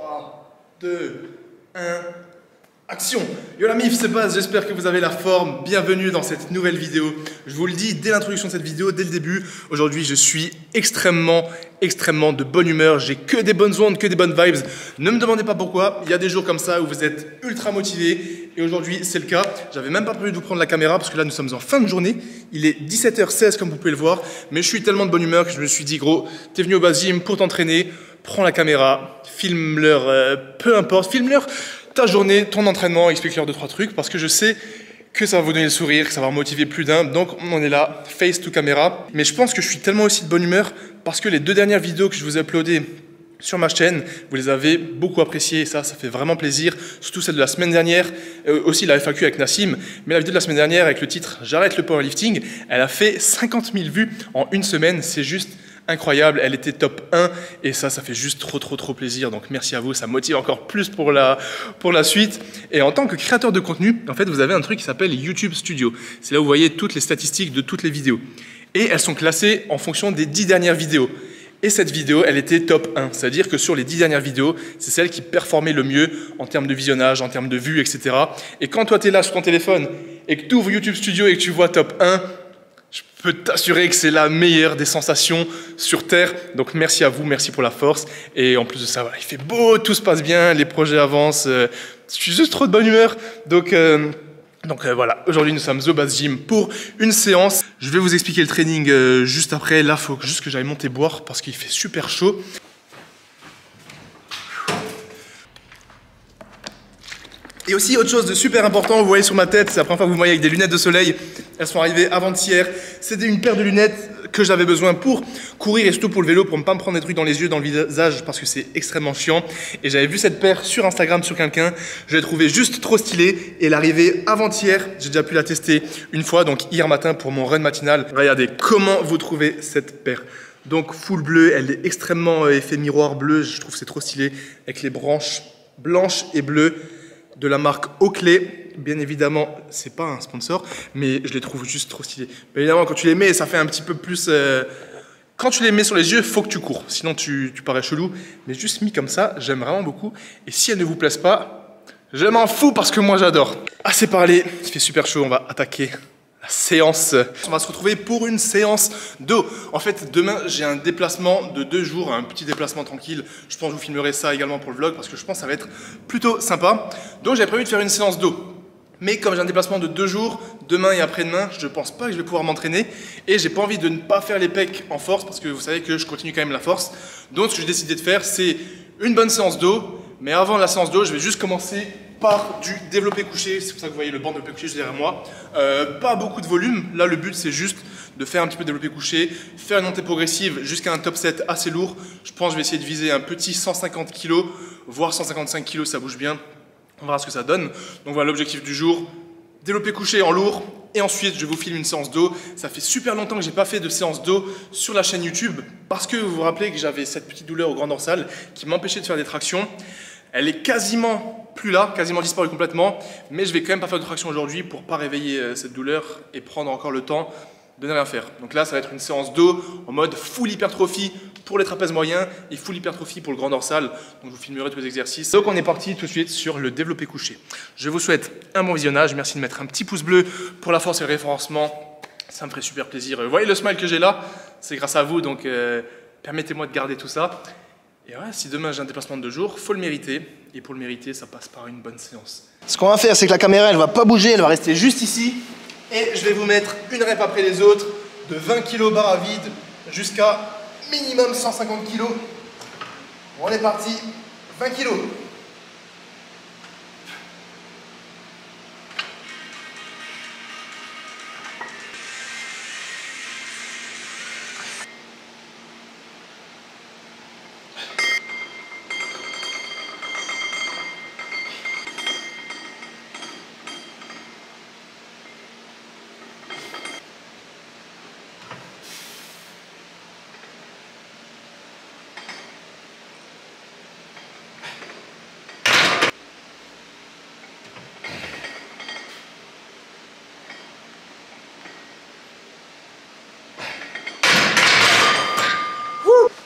3, 2, 1, action! Yo la mif, c'est Baz, j'espère que vous avez la forme. Bienvenue dans cette nouvelle vidéo. Je vous le dis dès l'introduction de cette vidéo, dès le début, aujourd'hui je suis extrêmement de bonne humeur. J'ai que des bonnes ondes, que des bonnes vibes. Ne me demandez pas pourquoi, il y a des jours comme ça où vous êtes ultra motivé. Et aujourd'hui c'est le cas. J'avais même pas prévu de vous prendre la caméra parce que là nous sommes en fin de journée. Il est 17h16 comme vous pouvez le voir. Mais je suis tellement de bonne humeur que je me suis dit gros, t'es venu au Baz Gym pour t'entraîner. Prends la caméra, filme-leur, peu importe, filme-leur ta journée, ton entraînement, explique-leur 2-3 trucs parce que je sais que ça va vous donner le sourire, que ça va motiver plus d'un. Donc on est là, face to caméra. Mais je pense que je suis tellement aussi de bonne humeur parce que les 2 dernières vidéos que je vous ai uploadées sur ma chaîne, vous les avez beaucoup appréciées et ça fait vraiment plaisir. Surtout celle de la semaine dernière, aussi la FAQ avec Nassim. Mais la vidéo de la semaine dernière avec le titre « J'arrête le powerlifting », elle a fait 50 000 vues en une semaine. C'est juste incroyable, elle était top 1 et ça fait juste trop plaisir, donc merci à vous, ça motive encore plus pour la suite. Et en tant que créateur de contenu, en fait vous avez un truc qui s'appelle YouTube Studio, c'est là où vous voyez toutes les statistiques de toutes les vidéos et elles sont classées en fonction des 10 dernières vidéos. Et cette vidéo, elle était top 1, c'est-à-dire que sur les 10 dernières vidéos, c'est celle qui performait le mieux en termes de visionnage, en termes de vues, etc. Et quand toi tu es là sur ton téléphone et que tu ouvres YouTube Studio et que tu vois top 1, je peux t'assurer que c'est la meilleure des sensations sur Terre. Donc merci à vous, merci pour la force. Et en plus de ça, voilà, il fait beau, tout se passe bien, les projets avancent. Je suis juste trop de bonne humeur. Donc voilà, aujourd'hui nous sommes au Baz Gym pour une séance. Je vais vous expliquer le training juste après. Là, il faut juste que j'aille monter boire parce qu'il fait super chaud. Et aussi, autre chose de super important, vous voyez sur ma tête, c'est la première fois que vous me voyez avec des lunettes de soleil. Elles sont arrivées avant-hier. C'était une paire de lunettes que j'avais besoin pour courir et surtout pour le vélo, pour ne pas me prendre des trucs dans les yeux, dans le visage, parce que c'est extrêmement chiant. Et j'avais vu cette paire sur Instagram sur quelqu'un. Je l'ai trouvée juste trop stylée. Et elle est arrivée avant-hier. J'ai déjà pu la tester une fois, donc hier matin pour mon run matinal. Regardez comment vous trouvez cette paire. Donc full bleu, elle est extrêmement effet miroir bleu. Je trouve que c'est trop stylé avec les branches blanches et bleues de la marque Oakley. Bien évidemment, c'est pas un sponsor, mais je les trouve juste trop stylés. Mais évidemment, quand tu les mets, ça fait un petit peu plus... Quand tu les mets sur les yeux, il faut que tu cours, sinon tu parais chelou. Mais juste mis comme ça, j'aime vraiment beaucoup. Et si elles ne vous plaisent pas, je m'en fous parce que moi j'adore. Assez parlé, il fait super chaud, on va attaquer la séance. On va se retrouver pour une séance d'eau. En fait, demain, j'ai un déplacement de 2 jours, un petit déplacement tranquille. Je pense que je vous filmerai ça également pour le vlog parce que je pense que ça va être plutôt sympa. Donc, j'avais prévu de faire une séance d'eau. Mais comme j'ai un déplacement de 2 jours, demain et après-demain, je ne pense pas que je vais pouvoir m'entraîner. Et j'ai pas envie de ne pas faire les pecs en force parce que vous savez que je continue quand même la force. Donc, ce que j'ai décidé de faire, c'est une bonne séance d'eau. Mais avant la séance d'eau, je vais juste commencer par du développé couché, c'est pour ça que vous voyez le banc de développé couché juste derrière moi. Pas beaucoup de volume, là le but c'est juste de faire un petit peu de développé couché, faire une montée progressive jusqu'à un top set assez lourd. Je pense que je vais essayer de viser un petit 150 kg, voire 155 kg, ça bouge bien. On verra ce que ça donne. Donc voilà l'objectif du jour, développé couché en lourd. Et ensuite, je vous filme une séance d'eau. Ça fait super longtemps que j'ai pas fait de séance d'eau sur la chaîne YouTube parce que vous vous rappelez que j'avais cette petite douleur au grand dorsal qui m'empêchait de faire des tractions. Elle est quasiment plus là, quasiment disparue complètement, mais je vais quand même pas faire de traction aujourd'hui pour pas réveiller cette douleur et prendre encore le temps de ne rien faire. Donc là, ça va être une séance d'eau en mode full hypertrophie pour les trapèzes moyens et full hypertrophie pour le grand dorsal. Donc je vous filmerai tous les exercices. Donc on est parti tout de suite sur le développé couché. Je vous souhaite un bon visionnage. Merci de mettre un petit pouce bleu pour la force et le référencement. Ça me ferait super plaisir. Vous voyez le smile que j'ai là? C'est grâce à vous, donc permettez-moi de garder tout ça. Et ouais, si demain j'ai un déplacement de 2 jours, faut le mériter. Et pour le mériter, ça passe par une bonne séance. Ce qu'on va faire, c'est que la caméra, elle va pas bouger, elle va rester juste ici. Et je vais vous mettre une rep après les autres, de 20 kg barre à vide jusqu'à minimum 150 kg. On est parti, 20 kg.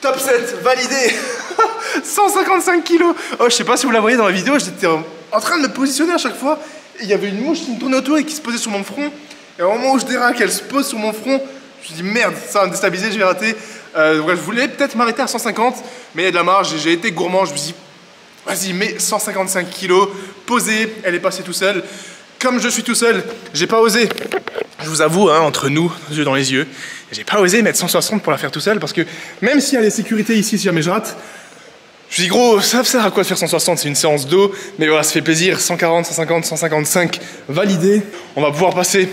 Top 7, validé. 155 kilos. Oh, je sais pas si vous la voyez dans la vidéo, j'étais en train de me positionner à chaque fois. Et il y avait une mouche qui me tournait autour et qui se posait sur mon front. Et au moment où je déraque, elle se pose sur mon front. Je me dis merde, ça va me déstabiliser, je vais rater. Je voulais peut-être m'arrêter à 150, mais il y a de la marge. J'ai été gourmand, je me suis dit, vas-y, mets 155 kilos, posée, elle est passée tout seule. Comme je suis tout seul, j'ai pas osé. Je vous avoue, hein, entre nous, yeux dans les yeux, j'ai pas osé mettre 160 pour la faire tout seul parce que même s'il y a les sécurités ici, si jamais je rate, je dis gros, ça sert à quoi de faire 160, c'est une séance d'eau, mais voilà, ça fait plaisir, 140, 150, 155, validé. On va pouvoir passer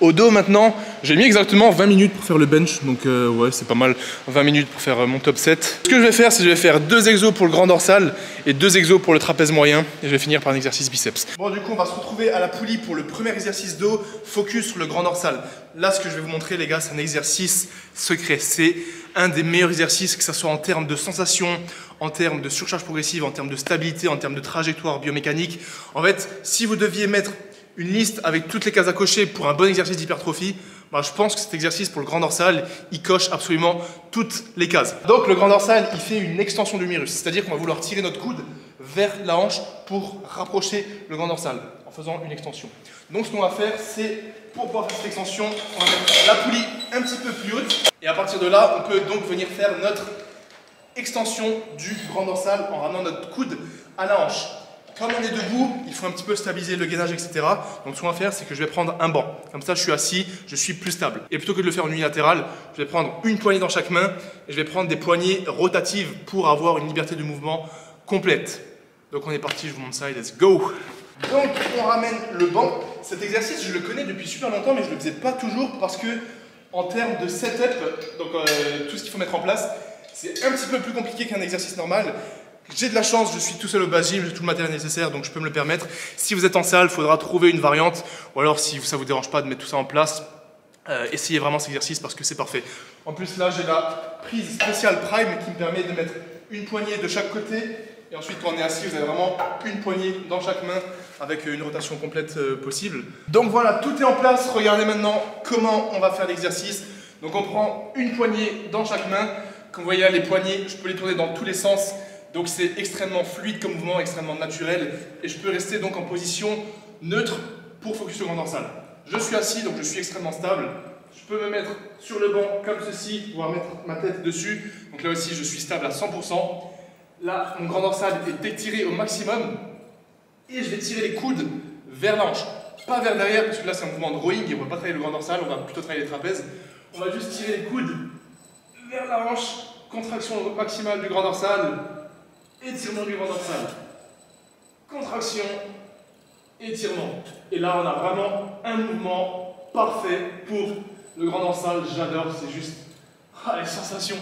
au dos maintenant. J'ai mis exactement 20 minutes pour faire le bench, donc ouais, c'est pas mal, 20 minutes pour faire mon top 7. Ce que je vais faire, c'est que je vais faire 2 exos pour le grand dorsal et 2 exos pour le trapèze moyen, et je vais finir par un exercice biceps. Bon, du coup, on va se retrouver à la poulie pour le premier exercice dos, focus sur le grand dorsal. Là, ce que je vais vous montrer, les gars, c'est un exercice secret. C'est un des meilleurs exercices, que ce soit en termes de sensation, en termes de surcharge progressive, en termes de stabilité, en termes de trajectoire biomécanique. En fait, si vous deviez mettre une liste avec toutes les cases à cocher pour un bon exercice d'hypertrophie, bah, je pense que cet exercice pour le grand dorsal, il coche absolument toutes les cases. Donc le grand dorsal, il fait une extension du humérus, c'est-à-dire qu'on va vouloir tirer notre coude vers la hanche pour rapprocher le grand dorsal en faisant une extension. Donc ce qu'on va faire, c'est pour pouvoir faire cette extension, on va mettre la poulie un petit peu plus haute et à partir de là, on peut donc venir faire notre extension du grand dorsal en ramenant notre coude à la hanche. Comme on est debout, il faut un petit peu stabiliser le gainage, etc. Donc ce qu'on va faire, c'est que je vais prendre un banc. Comme ça, je suis assis, je suis plus stable. Et plutôt que de le faire en unilatéral, je vais prendre une poignée dans chaque main et je vais prendre des poignées rotatives pour avoir une liberté de mouvement complète. Donc on est parti, je vous montre ça et let's go! Donc on ramène le banc. Cet exercice, je le connais depuis super longtemps, mais je ne le faisais pas toujours parce que en termes de setup, donc tout ce qu'il faut mettre en place, c'est un petit peu plus compliqué qu'un exercice normal. J'ai de la chance, je suis tout seul au bas gym, j'ai tout le matériel nécessaire, donc je peux me le permettre. Si vous êtes en salle, il faudra trouver une variante, ou alors si ça ne vous dérange pas de mettre tout ça en place, essayez vraiment cet exercice parce que c'est parfait. En plus là, j'ai la prise spéciale Prime qui me permet de mettre une poignée de chaque côté, et ensuite quand on est assis, vous avez vraiment une poignée dans chaque main avec une rotation complète possible. Donc voilà, tout est en place. Regardez maintenant comment on va faire l'exercice. Donc on prend une poignée dans chaque main. Comme vous voyez là, les poignées, je peux les tourner dans tous les sens. Donc c'est extrêmement fluide comme mouvement, extrêmement naturel. Et je peux rester donc en position neutre pour focus au grand dorsal. Je suis assis, donc je suis extrêmement stable. Je peux me mettre sur le banc comme ceci, pouvoir mettre ma tête dessus. Donc là aussi, je suis stable à 100%. Là, mon grand dorsal est étiré au maximum. Et je vais tirer les coudes vers la hanche. Pas vers derrière, parce que là c'est un mouvement de rowing et on ne va pas travailler le grand dorsal, on va plutôt travailler les trapèzes. On va juste tirer les coudes vers la hanche, contraction maximale du grand dorsal, étirement du grand dorsal, contraction, étirement. Et là on a vraiment un mouvement parfait pour le grand dorsal, j'adore, c'est juste les sensations.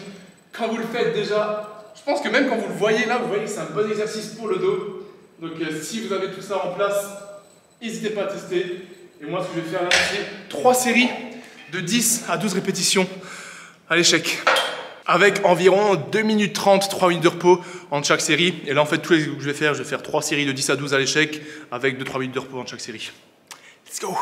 Quand vous le faites déjà, je pense que même quand vous le voyez là, vous voyez que c'est un bon exercice pour le dos. Donc si vous avez tout ça en place, n'hésitez pas à tester. Et moi ce que je vais faire là, c'est 3 séries de 10 à 12 répétitions à l'échec. Avec environ 2 minutes 30, 3 minutes de repos entre chaque série. Et là en fait tous les exos que je vais faire 3 séries de 10 à 12 à l'échec avec 2-3 minutes de repos entre chaque série. Let's go!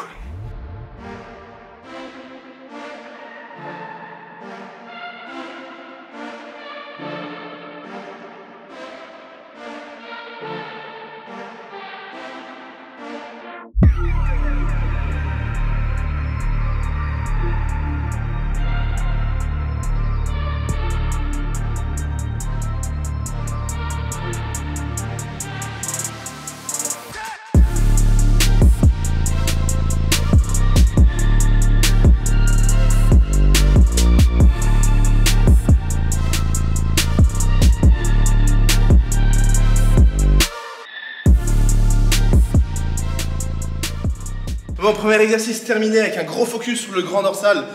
Bon, premier exercice terminé avec un gros focus sur le grand dorsal.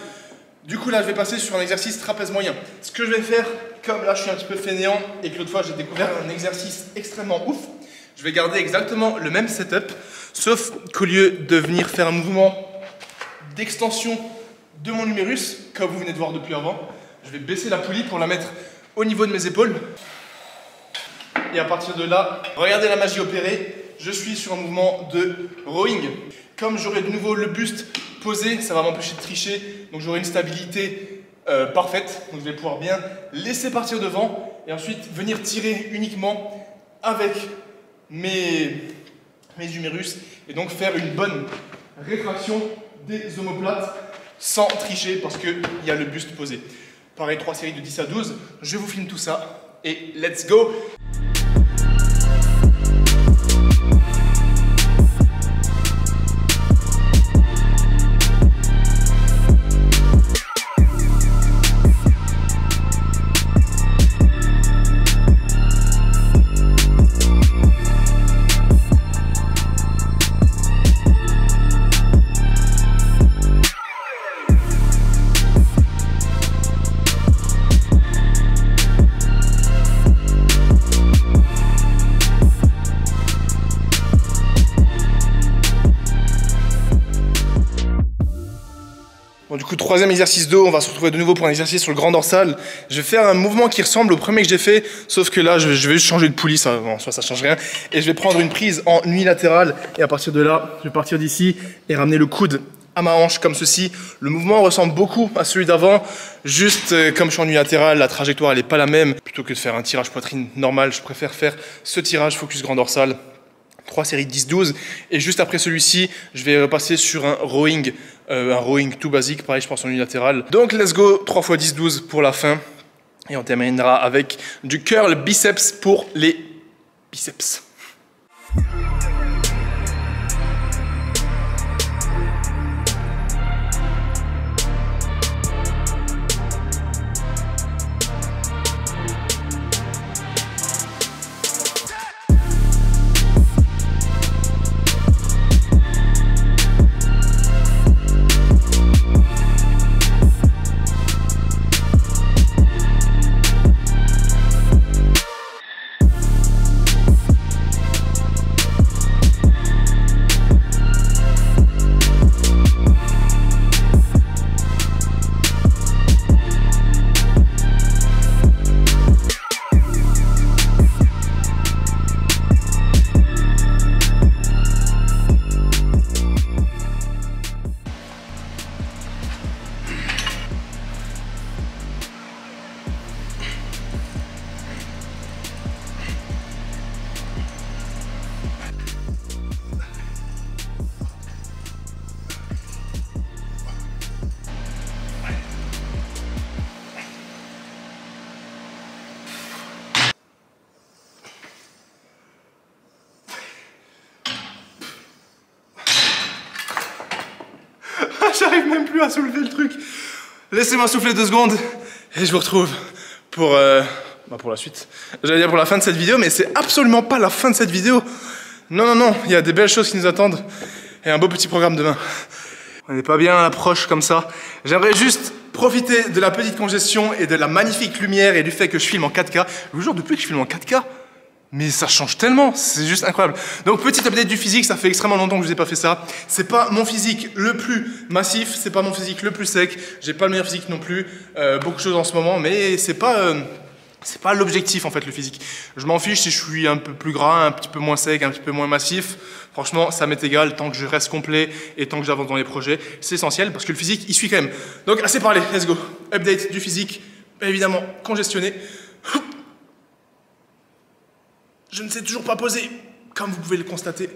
Du coup là je vais passer sur un exercice trapèze moyen. Ce que je vais faire, comme là je suis un petit peu fainéant et que l'autre fois j'ai découvert un exercice extrêmement ouf, je vais garder exactement le même setup, sauf qu'au lieu de venir faire un mouvement d'extension de mon humérus, comme vous venez de voir depuis avant, je vais baisser la poulie pour la mettre au niveau de mes épaules. Et à partir de là, regardez la magie opérée, je suis sur un mouvement de rowing. Comme j'aurai de nouveau le buste posé, ça va m'empêcher de tricher, donc j'aurai une stabilité parfaite. Donc je vais pouvoir bien laisser partir devant et ensuite venir tirer uniquement avec mes humérus et donc faire une bonne rétraction des omoplates sans tricher parce qu'il y a le buste posé. Pareil, 3 séries de 10 à 12, je vous filme tout ça et let's go! Bon, du coup, troisième exercice dos, on va se retrouver de nouveau pour un exercice sur le grand dorsal. Je vais faire un mouvement qui ressemble au premier que j'ai fait, sauf que là, je vais juste changer de poulie, ça, en soi, ça change rien. Et je vais prendre une prise en unilatérale, et à partir de là, je vais partir d'ici et ramener le coude à ma hanche, comme ceci. Le mouvement ressemble beaucoup à celui d'avant, juste comme je suis en unilatéral, la trajectoire, elle n'est pas la même. Plutôt que de faire un tirage poitrine normal, je préfère faire ce tirage focus grand dorsal. 3 séries de 10-12 et juste après celui-ci je vais repasser sur un rowing tout basique, pareil je pense en unilatéral. Donc let's go, 3 x 10-12 pour la fin et on terminera avec du curl biceps pour les biceps. J'arrive même plus à soulever le truc. Laissez-moi souffler 2 secondes et je vous retrouve pour la suite. J'allais dire pour la fin de cette vidéo, mais c'est absolument pas la fin de cette vidéo. Non, non, non, il y a des belles choses qui nous attendent et un beau petit programme demain. On n'est pas bien à l'approche comme ça. J'aimerais juste profiter de la petite congestion et de la magnifique lumière et du fait que je filme en 4K. Je vous jure, depuis que je filme en 4K, mais ça change tellement, c'est juste incroyable. Donc petit update du physique, ça fait extrêmement longtemps que je vous ai pas fait ça. C'est pas mon physique le plus massif, c'est pas mon physique le plus sec. J'ai pas le meilleur physique non plus, beaucoup de choses en ce moment, mais c'est pas l'objectif en fait le physique. Je m'en fiche si je suis un peu plus gras, un petit peu moins sec, un petit peu moins massif. Franchement, ça m'est égal tant que je reste complet et tant que j'avance dans les projets. C'est essentiel parce que le physique, il suit quand même. Donc assez parlé, let's go. Update du physique, évidemment congestionné. Je ne sais toujours pas poser, comme vous pouvez le constater.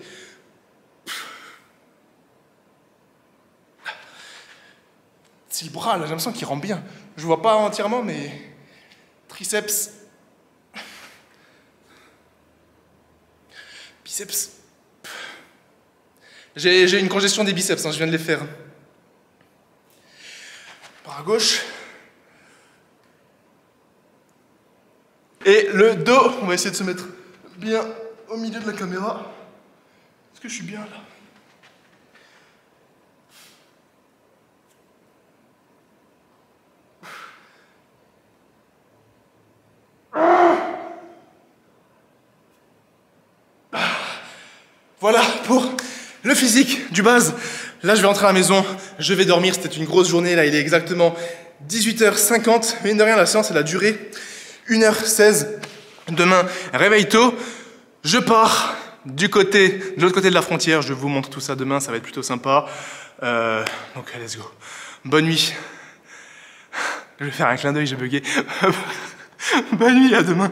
C'est le bras, là, j'ai l'impression qu'il rentre bien. Je vois pas entièrement, mais... Triceps. Biceps. J'ai une congestion des biceps, hein, je viens de les faire. Par à gauche. Et le dos, on va essayer de se mettre bien au milieu de la caméra. Est-ce que je suis bien là? Voilà pour le physique du base. Là, je vais rentrer à la maison, je vais dormir. C'était une grosse journée. Là, il est exactement 18h50. Mais mine de rien, la séance, elle a duré 1h16. Demain, réveil tôt. Je pars de l'autre côté de la frontière. Je vous montre tout ça demain. Ça va être plutôt sympa. Donc, let's go. Bonne nuit. Je vais faire un clin d'œil, j'ai bugué. Bonne nuit, à demain.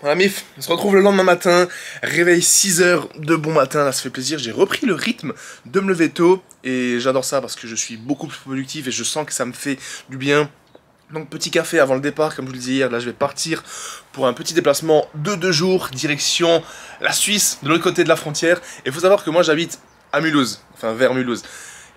Voilà Mif, on se retrouve le lendemain matin, réveil 6 h de bon matin, là ça fait plaisir, j'ai repris le rythme de me lever tôt et j'adore ça parce que je suis beaucoup plus productif et je sens que ça me fait du bien. Donc petit café avant le départ, comme je vous le disais hier, là je vais partir pour un petit déplacement de 2 jours, direction la Suisse, de l'autre côté de la frontière. Et il faut savoir que moi j'habite à Mulhouse, enfin vers Mulhouse.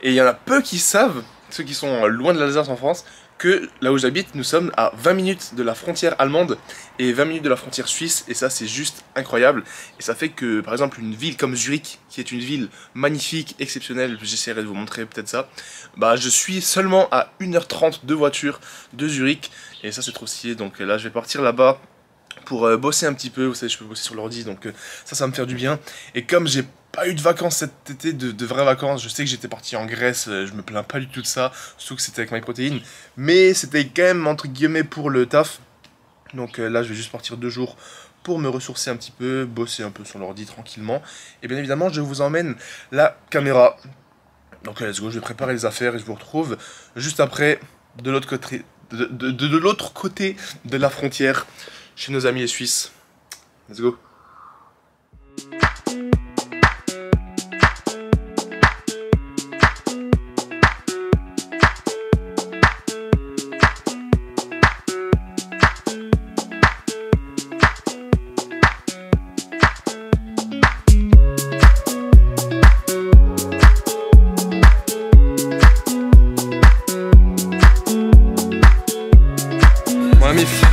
Et il y en a peu qui savent, ceux qui sont loin de l'Alsace en France, que là où j'habite, nous sommes à 20 minutes de la frontière allemande et 20 minutes de la frontière suisse, et ça c'est juste incroyable. Et ça fait que par exemple une ville comme Zurich, qui est une ville magnifique, exceptionnelle, j'essaierai de vous montrer peut-être ça, bah je suis seulement à 1 h 30 de voiture de Zurich, et ça c'est trop stylé. Donc là je vais partir là-bas pour bosser un petit peu, vous savez je peux bosser sur l'ordi, donc ça va me faire du bien. Et comme j'ai pas eu de vacances cet été, de vraies vacances, je sais que j'étais parti en Grèce, je me plains pas du tout de ça, surtout que c'était avec MyProtein, mais c'était quand même entre guillemets pour le taf. Donc là je vais juste partir 2 jours pour me ressourcer un petit peu, bosser un peu sur l'ordi tranquillement, et bien évidemment je vous emmène la caméra. Donc let's go, je vais préparer les affaires et je vous retrouve juste après de l'autre côté, de l'autre côté de la frontière, chez nos amis les Suisses. Let's go.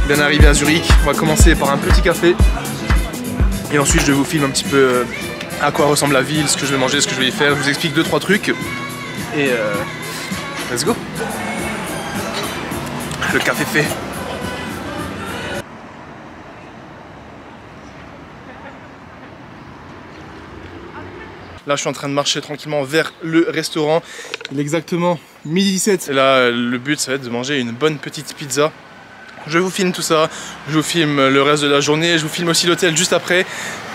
Bien arrivé à Zurich, on va commencer par un petit café et ensuite je vous filme un petit peu à quoi ressemble la ville, ce que je vais manger, ce que je vais y faire, je vous explique 2-3 trucs et let's go. Le café fait. Là je suis en train de marcher tranquillement vers le restaurant, il est exactement 12h17 et là le but ça va être de manger une bonne petite pizza. Je vous filme tout ça, je vous filme le reste de la journée, je vous filme aussi l'hôtel juste après.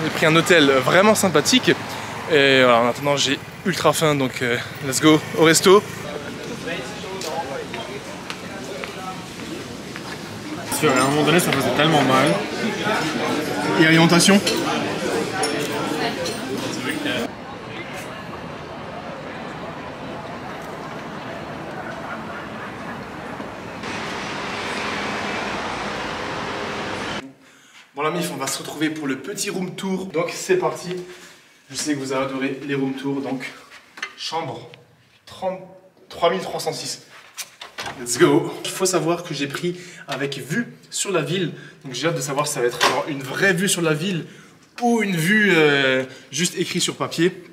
J'ai pris un hôtel vraiment sympathique. Et voilà, en attendant j'ai ultra faim, donc let's go au resto. À un moment donné ça faisait tellement mal. Et alimentation ? Bon la Mif, on va se retrouver pour le petit room tour. Donc c'est parti. Je sais que vous avez adoré les room tours. Donc chambre 3306. Let's go. Il faut savoir que j'ai pris avec vue sur la ville. Donc j'ai hâte de savoir si ça va être une vraie vue sur la ville ou une vue juste écrite sur papier.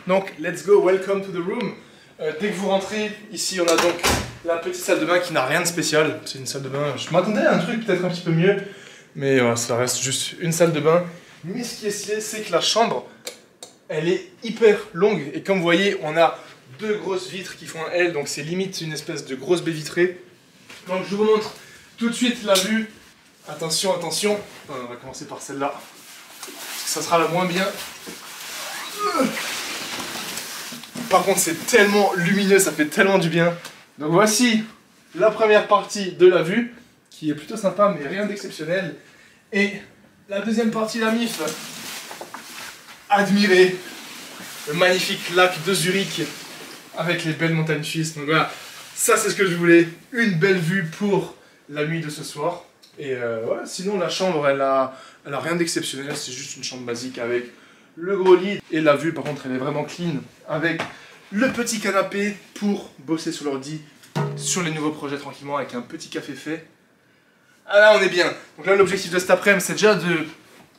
Donc let's go, welcome to the room. Dès que vous rentrez, ici on a donc la petite salle de bain qui n'a rien de spécial. C'est une salle de bain, je m'attendais à un truc peut-être un petit peu mieux. Mais voilà, ça reste juste une salle de bain. Mais ce qui est stylé, c'est que la chambre, elle est hyper longue. Et comme vous voyez, on a 2 grosses vitres qui font un L. Donc c'est limite une espèce de grosse baie vitrée. Donc je vous montre tout de suite la vue. Attention, attention. On va commencer par celle-là. Ça sera la moins bien. Par contre, c'est tellement lumineux, ça fait tellement du bien. Donc voici la première partie de la vue, qui est plutôt sympa, mais rien d'exceptionnel. Et la deuxième partie, la Mif, admirez le magnifique lac de Zurich avec les belles montagnes suisses. Donc voilà, ça c'est ce que je voulais, une belle vue pour la nuit de ce soir. Et voilà, sinon la chambre, elle a rien d'exceptionnel, c'est juste une chambre basique avec le gros lit. Et la vue, par contre, elle est vraiment clean, avec le petit canapé pour bosser sur l'ordi, sur les nouveaux projets tranquillement, avec un petit café fait. Ah là on est bien. Donc là l'objectif de cet après-midi c'est déjà de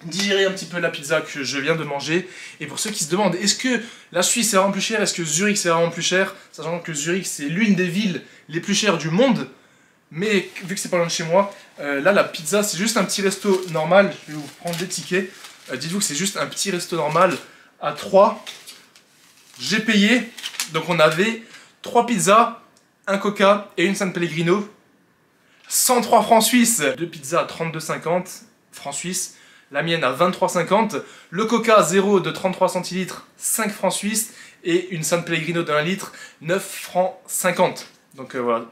digérer un petit peu la pizza que je viens de manger. Et pour ceux qui se demandent, est-ce que la Suisse est vraiment plus chère, est-ce que Zurich c'est vraiment plus cher, sachant que Zurich c'est l'une des villes les plus chères du monde, mais vu que c'est pas loin de chez moi, là la pizza c'est juste un petit resto normal, je vais vous prendre des tickets, dites-vous que c'est juste un petit resto normal à 3, j'ai payé, donc on avait 3 pizzas, un coca et une San Pellegrino, 103 francs suisses, 2 pizzas à 32,50 francs suisses, la mienne à 23,50, le coca 0 de 33 centilitres, 5 francs suisses, et une San Pellegrino de 1 litre, 9 francs 50. Donc voilà,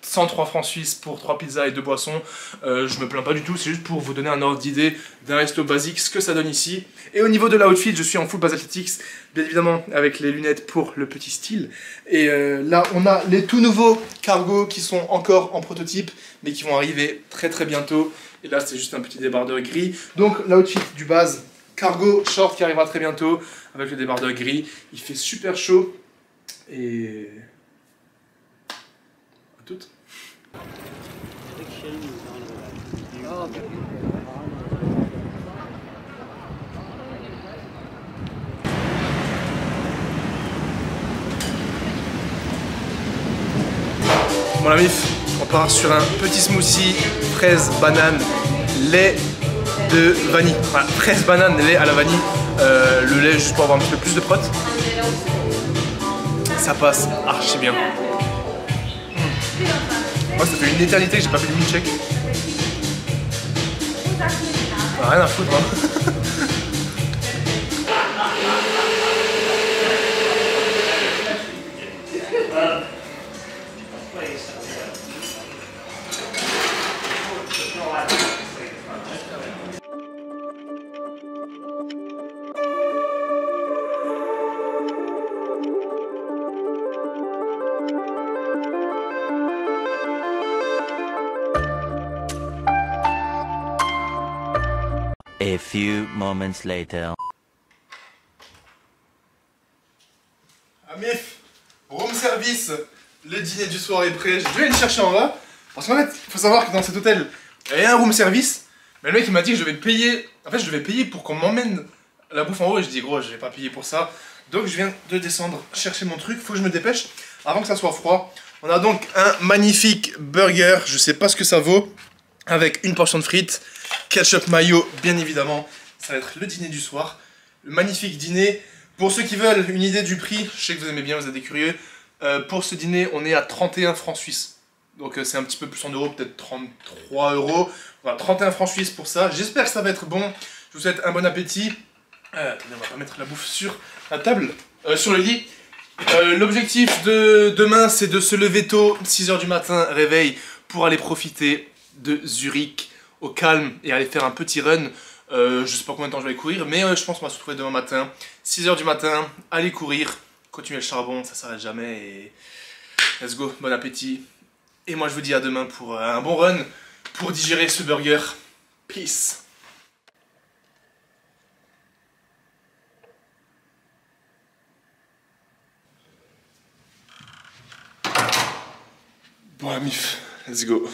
103 francs suisses pour 3 pizzas et 2 boissons. Je me plains pas du tout, c'est juste pour vous donner un ordre d'idée d'un resto basique, ce que ça donne ici. Et au niveau de l'outfit, je suis en full base athletics, bien évidemment avec les lunettes pour le petit style. Et là, on a les tout nouveaux cargos qui sont encore en prototype, mais qui vont arriver très très bientôt. Et là, c'est juste un petit débardeur gris. Donc l'outfit du base, cargo short qui arrivera très bientôt, avec le débardeur gris. Il fait super chaud. Et... à toutes. Bon la mif, on part sur un petit smoothie, fraise, banane, lait de vanille. Voilà, fraise, banane, lait à la vanille. Le lait juste pour avoir un petit peu plus de prot. Ça passe archi bien. Moi ça fait une éternité que j'ai pas fait de milkshake. Rien à foutre hein. A few moments later. Amif, room service, le dîner du soir est prêt. Je vais aller le chercher en bas. Parce qu'en fait, il faut savoir que dans cet hôtel, il y a un room service. Mais le mec il m'a dit que je vais payer. En fait, je devais payer pour qu'on m'emmène la bouffe en haut. Et je dis, gros, je vais pas payer pour ça. Donc, je viens de descendre chercher mon truc. Faut que je me dépêche avant que ça soit froid. On a donc un magnifique burger. Je sais pas ce que ça vaut. Avec une portion de frites, ketchup mayo, bien évidemment. Ça va être le dîner du soir. Le magnifique dîner. Pour ceux qui veulent une idée du prix, je sais que vous aimez bien, vous êtes des curieux. Pour ce dîner, on est à 31 francs suisses. Donc c'est un petit peu plus en euros, peut-être 33 euros. Voilà, 31 francs suisses pour ça. J'espère que ça va être bon. Je vous souhaite un bon appétit. On va pas mettre la bouffe sur la table, sur le lit. L'objectif de demain, c'est de se lever tôt, 6 h du matin, réveil, pour aller profiter de Zurich au calme et aller faire un petit run. Je sais pas combien de temps je vais courir, mais je pense qu'on va se retrouver demain matin, 6 h du matin, aller courir, continuer le charbon, ça s'arrête jamais et let's go, bon appétit. Et moi je vous dis à demain pour un bon run, pour digérer ce burger. Peace. Bon la mif, let's go.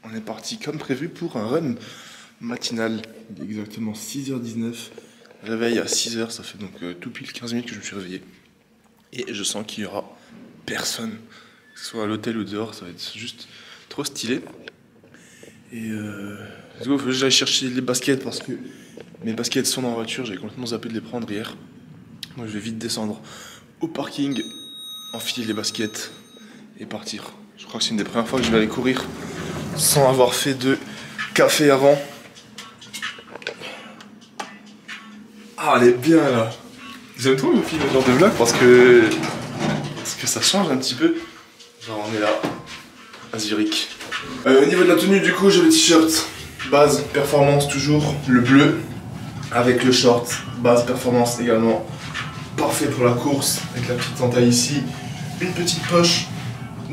On est parti comme prévu pour un run matinal. Il est exactement 6 h 19. Réveil à 6 h, ça fait donc tout pile 15 minutes que je me suis réveillé. Et je sens qu'il y aura personne. Que ce soit à l'hôtel ou dehors, ça va être juste trop stylé. Et let's go, faut que j'aille chercher les baskets parce que mes baskets sont dans la voiture. J'avais complètement zappé de les prendre hier. Moi je vais vite descendre au parking, enfiler les baskets et partir. Je crois que c'est une des premières fois que je vais aller courir sans avoir fait de café avant. Ah, elle est bien là. J'aime trop me filmer ce genre de vlog parce que ça change un petit peu. Genre on est là à Zurich. Au niveau de la tenue du coup j'ai le t-shirt base performance toujours, le bleu avec le short base performance également. Parfait pour la course avec la petite entaille ici. Une petite poche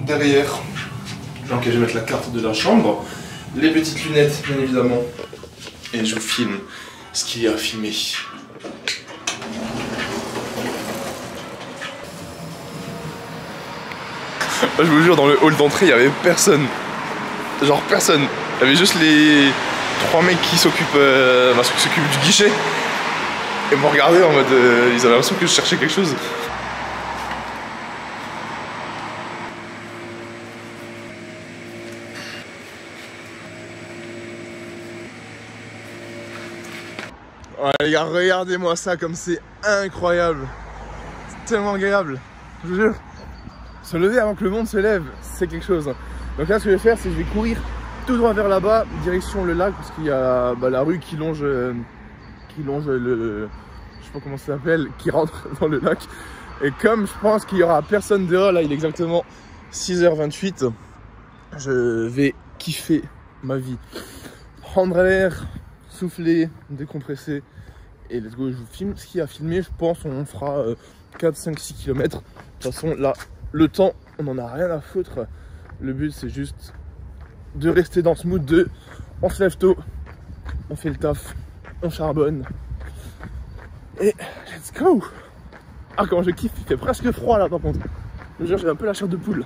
derrière. Donc je vais mettre la carte de la chambre. Les petites lunettes bien évidemment. Et je vous filme ce qu'il y a à filmer. Je vous jure, dans le hall d'entrée, il n'y avait personne. Genre personne. Il y avait juste les 3 mecs qui s'occupent du guichet. Et m'ont regardé en mode... ils avaient l'impression que je cherchais quelque chose. Ouais, les gars, regardez-moi ça comme c'est incroyable. C'est tellement agréable. Je vous jure. Se lever avant que le monde se lève, c'est quelque chose. Donc là, ce que je vais faire, c'est que je vais courir tout droit vers là-bas, direction le lac, parce qu'il y a la rue qui longe le... je sais pas comment ça s'appelle, qui rentre dans le lac. Et comme je pense qu'il y aura personne dehors, là, il est exactement 6 h 28. Je vais kiffer ma vie. Prendre l'air, souffler, décompresser. Et let's go, je vous filme ce qu'il y a à filmer. Je pense on fera 4, 5, 6 km. De toute façon, là, le temps, on n'en a rien à foutre. Le but, c'est juste de rester dans ce mood de on se lève tôt, on fait le taf, on charbonne. Et let's go! Ah, comment je kiffe, il fait presque froid là par contre. Je veux dire, j'ai un peu la chair de poule.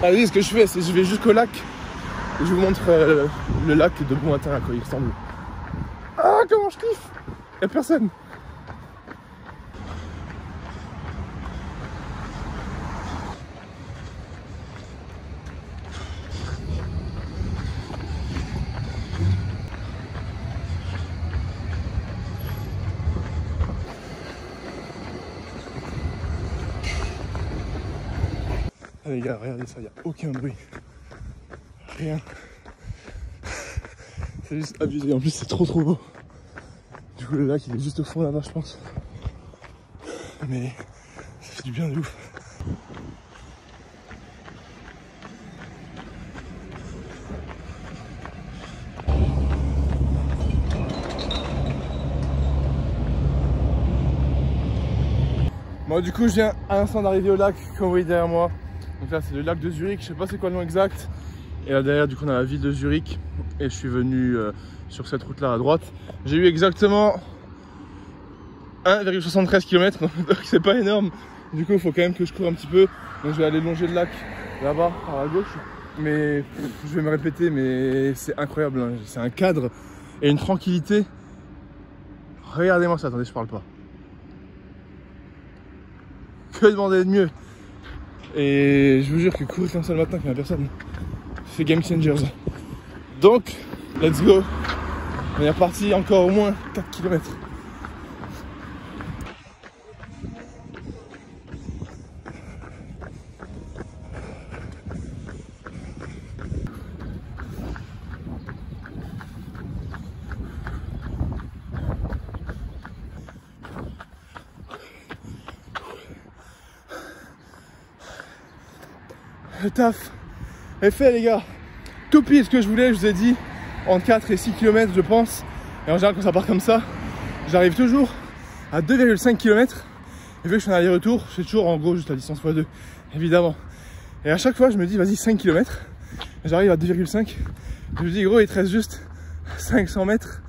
Ah oui, ce que je fais, c'est que je vais jusqu'au lac. Et je vous montre le lac de bon matin à quoi il ressemble. Ah, comment je kiffe! Y'a personne. Ah les gars, regardez ça, il n'y a aucun bruit. Rien. C'est juste abusé, en plus c'est trop beau. Du coup le lac il est juste au fond là-bas je pense. Mais ça fait du bien de ouf. Bon du coup je viens à l'instant d'arriver au lac, comme vous voyez derrière moi. Donc là c'est le lac de Zurich, je sais pas c'est quoi le nom exact. Et là derrière du coup on a la ville de Zurich. Et je suis venu sur cette route là à droite. J'ai eu exactement 1,73 km, donc c'est pas énorme. Du coup il faut quand même que je cours un petit peu. Donc je vais aller longer le lac là-bas par la gauche. Mais je vais me répéter, mais c'est incroyable, hein. C'est un cadre et une tranquillité. Regardez-moi ça, attendez je parle pas. Que demander de mieux? Et je vous jure que courir comme ça le matin quand il n'y a personne, c'est game changers. Donc, let's go. On est reparti encore au moins 4 km. Le taf est fait les gars. Tout pile ce que je voulais, je vous ai dit, entre 4 et 6 km je pense. Et en général quand ça part comme ça, j'arrive toujours à 2,5 km. Et vu que je fais un aller-retour, je fais toujours en gros juste la distance x2, évidemment. Et à chaque fois je me dis vas-y 5 km. J'arrive à 2,5. Je me dis gros il te reste juste 500 mètres.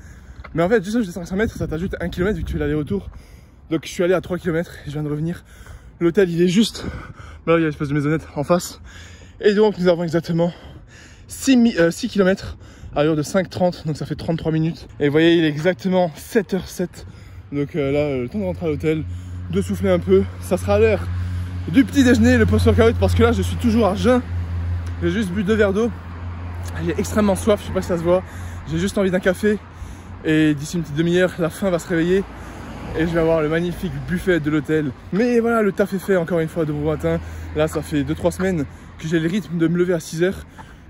Mais en fait juste 500 mètres ça t'ajoute 1 km vu que tu fais l'aller-retour. Donc je suis allé à 3 km et je viens de revenir. L'hôtel il est juste là, il y a l'espèce de maisonnette en face. Et donc nous avons exactement 6 km à l'heure de 5h30, donc ça fait 33 minutes. Et vous voyez il est exactement 7h07. Donc là le temps de rentrer à l'hôtel, de souffler un peu. Ça sera à l'heure du petit déjeuner, le post-workout, parce que là je suis toujours à jeun. J'ai juste bu 2 verres d'eau. J'ai extrêmement soif, je sais pas si ça se voit. J'ai juste envie d'un café. Et d'ici une petite demi-heure, la faim va se réveiller. Et je vais avoir le magnifique buffet de l'hôtel. Mais voilà, le taf est fait encore une fois de bon matin. Là, ça fait 2-3 semaines que j'ai le rythme de me lever à 6h.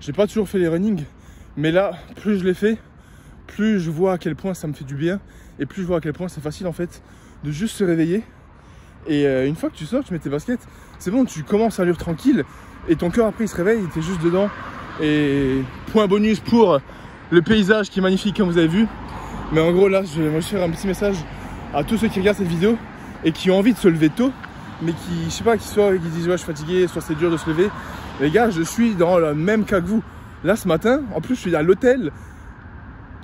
J'ai pas toujours fait les running. Mais là, plus je les fais, plus je vois à quel point ça me fait du bien. Et plus je vois à quel point c'est facile en fait de juste se réveiller. Et une fois que tu sors, tu mets tes baskets, c'est bon, tu commences à allure tranquille. Et ton cœur après il se réveille, t'es juste dedans. Et point bonus pour le paysage qui est magnifique comme vous avez vu. Mais en gros là, je vais faire un petit message à tous ceux qui regardent cette vidéo et qui ont envie de se lever tôt, mais qui, je sais pas, qui disent ouais je suis fatigué, soit c'est dur de se lever. Les gars, je suis dans le même cas que vous. Là ce matin, en plus je suis à l'hôtel,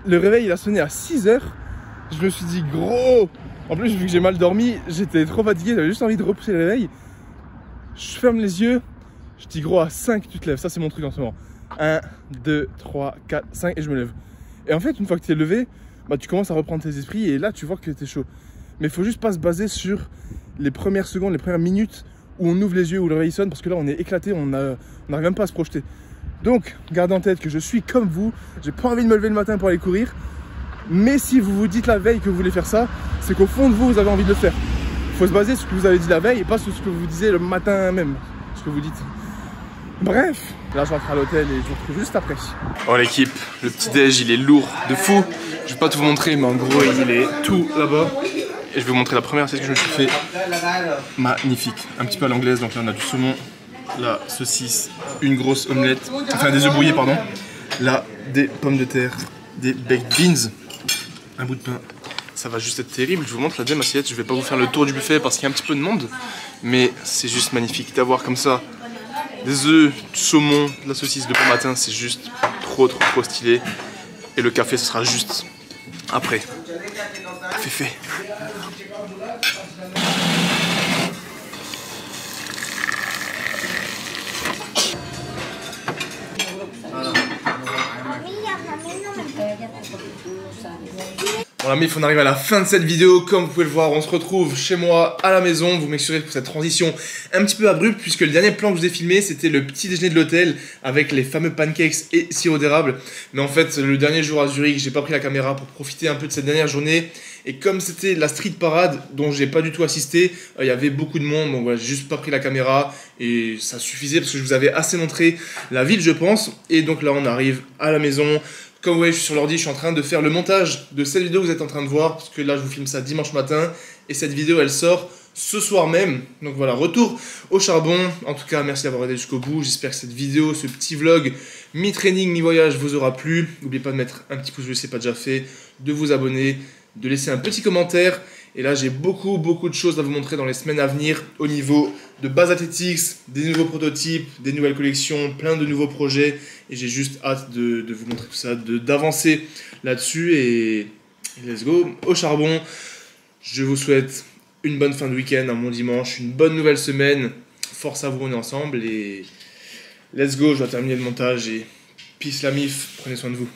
le réveil il a sonné à 6h. Je me suis dit gros, en plus vu que j'ai mal dormi, j'étais trop fatigué, j'avais juste envie de repousser le réveil. Je ferme les yeux, je dis gros à 5 tu te lèves, ça c'est mon truc en ce moment. 1, 2, 3, 4, 5 et je me lève. Et en fait une fois que tu es levé, bah, tu commences à reprendre tes esprits et là tu vois que tu es chaud. Mais il faut juste pas se baser sur les premières secondes, les premières minutes où on ouvre les yeux, où le réveil sonne, parce que là on est éclaté, on n'arrive même pas à se projeter. Donc gardez en tête que je suis comme vous, j'ai pas envie de me lever le matin pour aller courir. Mais si vous vous dites la veille que vous voulez faire ça, c'est qu'au fond de vous, vous avez envie de le faire. Il faut se baser sur ce que vous avez dit la veille et pas sur ce que vous disiez le matin même, ce que vous dites. Bref, là je rentre à l'hôtel et je vous retrouve juste après. Oh l'équipe, le petit déj il est lourd de fou. Je vais pas tout vous montrer mais en gros il est tout là-bas. Et Et je vais vous montrer la première recette que je me suis fait. Magnifique. Un petit peu à l'anglaise, donc là on a du saumon, la saucisse, une grosse omelette, enfin des œufs brouillés pardon. Là, des pommes de terre, des baked beans, un bout de pain. Ça va juste être terrible. Je vous montre la deuxième assiette. Je vais pas vous faire le tour du buffet parce qu'il y a un petit peu de monde. Mais c'est juste magnifique d'avoir comme ça des œufs, du saumon, de la saucisse de bon matin. C'est juste trop stylé. Et le café, ce sera juste après. Fait. Bon la mif, on arrive à la fin de cette vidéo. Comme vous pouvez le voir, on se retrouve chez moi à la maison. Vous m'excuserez pour cette transition un petit peu abrupte, puisque le dernier plan que je vous ai filmé, c'était le petit déjeuner de l'hôtel avec les fameux pancakes et sirop d'érable. Mais en fait, le dernier jour à Zurich, j'ai pas pris la caméra pour profiter un peu de cette dernière journée. Et comme c'était la street parade dont j'ai pas du tout assisté, il y avait beaucoup de monde, donc voilà, j'ai juste pas pris la caméra et ça suffisait parce que je vous avais assez montré la ville, je pense. Et donc là, on arrive à la maison. Comme vous voyez, je suis sur l'ordi, je suis en train de faire le montage de cette vidéo que vous êtes en train de voir, parce que là, je vous filme ça dimanche matin, et cette vidéo, elle sort ce soir même. Donc voilà, retour au charbon. En tout cas, merci d'avoir regardé jusqu'au bout. J'espère que cette vidéo, ce petit vlog, mi-training, mi-voyage, vous aura plu. N'oubliez pas de mettre un petit pouce bleu si ce n'est pas déjà fait, de vous abonner, de laisser un petit commentaire. Et là, j'ai beaucoup de choses à vous montrer dans les semaines à venir au niveau de Base Athletics, des nouveaux prototypes, des nouvelles collections, plein de nouveaux projets. Et j'ai juste hâte de vous montrer tout ça, d'avancer là-dessus. Et let's go au charbon. Je vous souhaite une bonne fin de week-end, un bon dimanche, une bonne nouvelle semaine. Force à vous, on est ensemble. Et let's go, je dois terminer le montage. Et peace la mif, prenez soin de vous.